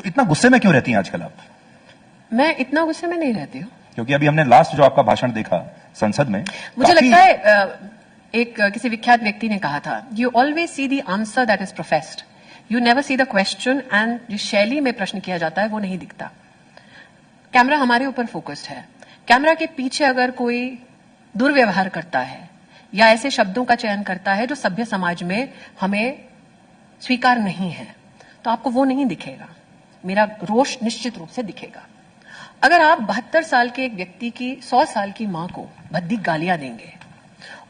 तो इतना गुस्से में क्यों रहती हैं आजकल आप? मैं इतना गुस्से में नहीं रहती हूँ, क्योंकि अभी हमने लास्ट जो आपका भाषण देखा संसद में, मुझे लगता है एक किसी विख्यात व्यक्ति ने कहा था, you always see the answer that is professed, you never see the question, and जिस शैली में प्रश्न किया जाता है वो नहीं दिखता। कैमरा हमारे ऊपर फोकस्ड है, कैमरा के पीछे अगर कोई दुर्व्यवहार करता है या ऐसे शब्दों का चयन करता है जो सभ्य समाज में हमें स्वीकार नहीं है, तो आपको वो नहीं दिखेगा, मेरा रोष निश्चित रूप से दिखेगा। अगर आप 72 साल के एक व्यक्ति की 100 साल की मां को भद्दी गालियां देंगे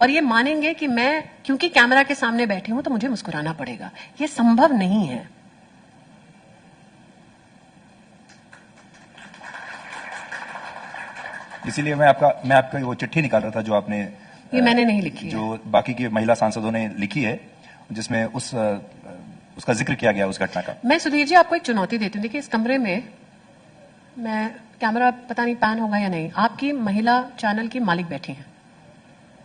और ये मानेंगे कि मैं क्योंकि कैमरा के सामने बैठी हूं तो मुझे मुस्कुराना पड़ेगा, ये संभव नहीं है। इसीलिए मैं आपका वो चिट्ठी निकाल रहा था जो आपने, ये मैंने नहीं लिखी जो है, बाकी के महिला सांसदों ने लिखी है, जिसमें उसका जिक्र किया गया उस घटना का। मैं सुधीर जी आपको एक चुनौती देती हूँ। देखिए इस कमरे में, मैं कैमरा पता नहीं पैन होगा या नहीं, आपकी महिला चैनल की मालिक बैठी हैं,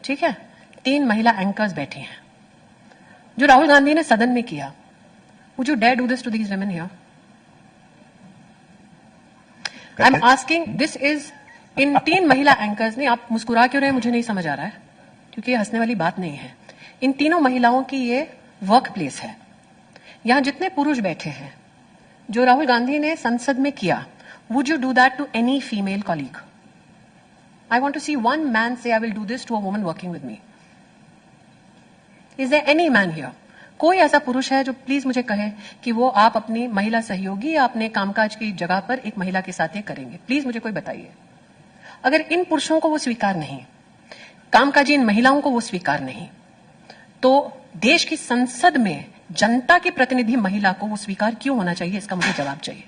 ठीक है, 3 महिला एंकर्स बैठी हैं। जो राहुल गांधी ने सदन में किया, would you dare do this to these women here? I am asking, this is in 3 महिला एंकर्स ने, आप मुस्कुरा क्यों रहे मुझे नहीं समझ आ रहा है, क्योंकि ये हंसने वाली बात नहीं है। इन तीनों महिलाओं की ये वर्क प्लेस है। यहां जितने पुरुष बैठे हैं, जो राहुल गांधी ने संसद में किया, would you do that to any female colleague? I want to see one man say I will do this to a woman working with me. Is there any man here? कोई ऐसा पुरुष है जो प्लीज मुझे कहे कि वो आप अपनी महिला सहयोगी या अपने कामकाज की जगह पर एक महिला के साथ ये करेंगे? प्लीज मुझे कोई बताइए। अगर इन पुरुषों को वो स्वीकार नहीं, कामकाजी इन महिलाओं को वो स्वीकार नहीं, तो देश की संसद में जनता की प्रतिनिधि महिला को वो स्वीकार क्यों होना चाहिए, इसका मुझे जवाब चाहिए।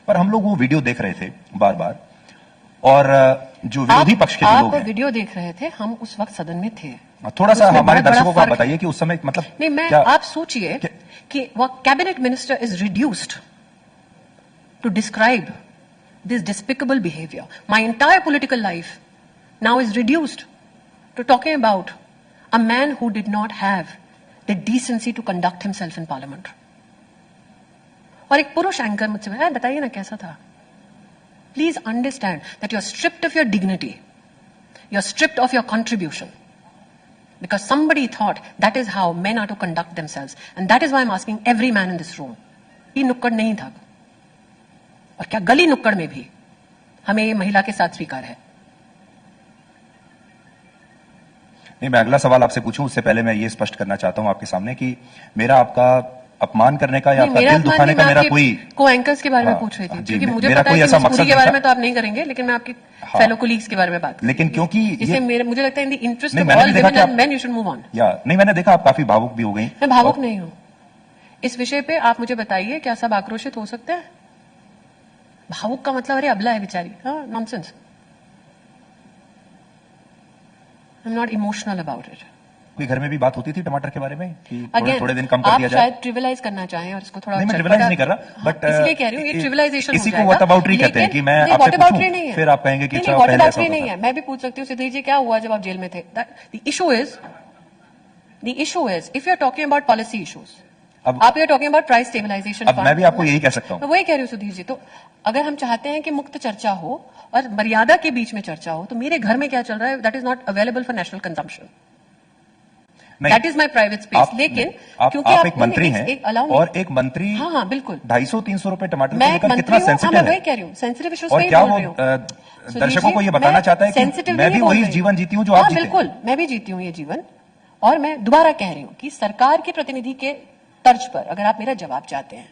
पर हम लोग वो वीडियो देख रहे थे बार बार, और जो विरोधी पक्ष के लोग आप वीडियो देख रहे थे, हम उस वक्त सदन में थे। थोड़ा सा हमारे दर्शकों को आप बताइए कि उस समय मतलब नहीं, मैं आप सोचिए कि वो cabinet minister is reduced to describe this despicable behaviour. My entire political life now is reduced to talking about a man who did not have the decency to conduct himself in parliament. और एक पुरुष anchor मुझसे बताइए ना कैसा था। Please understand that you are stripped of your dignity, you are stripped of your contribution, because somebody thought that is how men are to conduct themselves, and that is why I'm asking every man in this room. ये नुक्कड़ नहीं था, और क्या गली नुक्कड़ में भी हमें ये महिला के साथ स्वीकार है? नहीं, मैं अगला सवाल आपसे पूछूं उससे पहले मैं ये स्पष्ट करना चाहता हूं आपके सामने कि मेरा आपका अपमान करने का या आपका दिल दुखाने का मेरा कोई को एंकर्स के बारे में पूछ रही थी, क्योंकि मुझे पता है कि मजबूरी के बारे में तो आप नहीं करेंगे, लेकिन मैं आपकी फेलो कोलीग्स के बारे में बात, लेकिन क्योंकि इसे मुझे लगता है in the interest of all women and main you should move on. या नहीं, मैंने देखा आप काफी भावुक भी हो गई। मैं भावुक नहीं हूं। इस विषय पे आप मुझे बताइए, क्या सब आक्रोशित हो सकते हैं? भावुक का मतलब अरे अबला है बेचारी, हाँ, nonsense. I am not emotional about it. कोई घर में भी बात होती थी टमाटर के बारे में कि थोड़े दिन कम कर दिया जाए? आप शायद ट्रिविलाइज करना चाहें और इसको थोड़ा, नहीं, मैं ट्रिविलाइज नहीं कर रहा, बट इसलिए कह रही हूँ ये ट्रिविलाइजेशन हो किसी जाएगा। को व्हाटअबाउटरी कहते हैं कि मैं आपसे पूछूं, फिर आप कहेंगे कि चलो पहले ऐसा नहीं है। मैं भी पूछ सकती हूँ सुधीर जी, क्या हुआ जब आप जेल में थे? The issue is if you are talking about policy issues, आप are talking about price stabilization. अब मैं भी आपको यही कह सकता हूँ, मैं वही कह रही हूँ सुधीर जी। तो अगर हम चाहते हैं कि मुक्त चर्चा हो और मर्यादा के बीच में चर्चा हो, तो मेरे घर में क्या चल रहा है that is not available for national consumption, that is my private space. लेकिन क्योंकि आप एक मंत्री हैं और एक मंत्री, हाँ बिल्कुल, 250-300 रुपए टमाटर मैं लेकर कितना सेंसिटिव है। वही कह रही हूँ, सेंसिटिव इश्यूज और क्या वो दर्शकों को ये बताना चाहता है कि मैं भी वही जीवन जीती हूँ जो आप जीते? बिल्कुल, मैं भी जीती हूँ ये जीवन। और मैं दोबारा कह रही हूँ कि सरकार के प्रतिनिधि के तर्ज पर अगर आप मेरा जवाब चाहते हैं,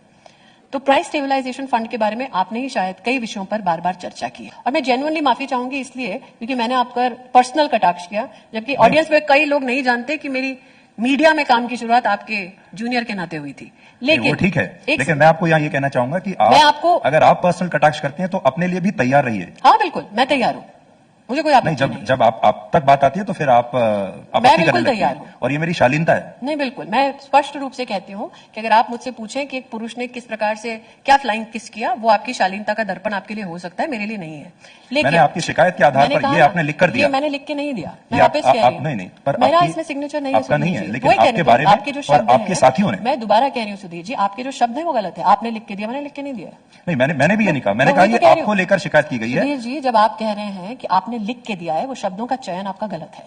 तो प्राइस स्टेबलाइजेशन फंड के बारे में आपने ही शायद कई विषयों पर बार बार चर्चा की, और मैं जेन्युइनली माफी चाहूंगी इसलिए क्योंकि मैंने आपका पर्सनल कटाक्ष किया, जबकि ऑडियंस में कई लोग नहीं जानते कि मेरी मीडिया में काम की शुरुआत आपके जूनियर के नाते हुई थी। लेकिन वो ठीक है, लेकिन मैं आपको यहाँ ये कहना चाहूंगा कि आप अगर आप पर्सनल कटाक्ष करते हैं तो अपने लिए भी तैयार रहिए। हाँ बिल्कुल, मैं तैयार हूँ। मुझे कोई नहीं, आपत्ति नहीं। जब आप तक बात आती है तो फिर आप आपत्ति करने बिल्कुल लगती तैयार हैं। हूं। और ये मेरी शालीनता है। नहीं, बिल्कुल, मैं स्पष्ट रूप से कहती हूं कि अगर आप मुझसे पूछें कि एक पुरुष ने किस प्रकार से क्या फ्लाइंग किस किया, वो आपकी शालीनता का दर्पण आपके लिए हो सकता है, मेरे लिए नहीं है। लेकिन मैंने आपकी शिकायत के आधार मैंने पर कहा ये ना, आपने लिख कर दिया। ये मैंने लिख के नहीं दिया, मैं ये वापस कह रही हूं। नहीं, पर मेरा आपकी- इसमें सिग्नेचर नहीं है आपका नहीं है, सुधीर जी। लेकिन वही कह रही आपके हूं, बारे में आपके जो और शब्द आपके हैं, साथियों ने। मैं दोबारा कह रही हूं सुधीर जी, आपके जो शब्द है वो गलत है। आपने लिख के दिया, मैंने लिख के नहीं दिया। नहीं, मैंने भी ये नहीं कहा। मैंने मैं कहा वही ये तो कह रही आपको हूं। लेकर शिकायत की गई है। सुधीर जी, जब आप कह रहे हैं कि आपने लिख के दिया है, वो शब्दों का चयन आपका गलत है।